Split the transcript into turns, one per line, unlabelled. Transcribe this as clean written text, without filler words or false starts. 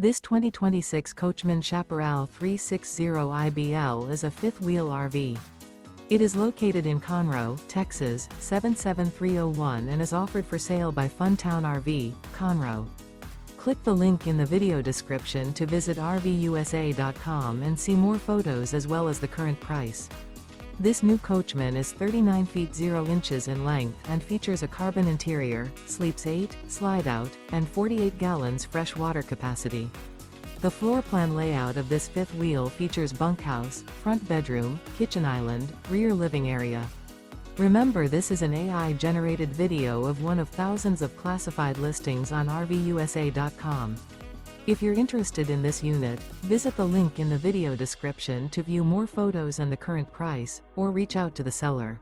This 2026 Coachmen Chaparral 360IBL is a fifth-wheel RV. It is located in Conroe, Texas, 77301 and is offered for sale by Funtown RV, Conroe. Click the link in the video description to visit RVUSA.com and see more photos as well as the current price. This new Coachmen is 39 feet 0 inches in length and features a carbon interior, sleeps 8, slide-out, and 48 gallons fresh water capacity. The floor plan layout of this fifth wheel features bunkhouse, front bedroom, kitchen island, rear living area. Remember, this is an AI-generated video of one of thousands of classified listings on RVUSA.com. If you're interested in this unit, visit the link in the video description to view more photos and the current price, or reach out to the seller.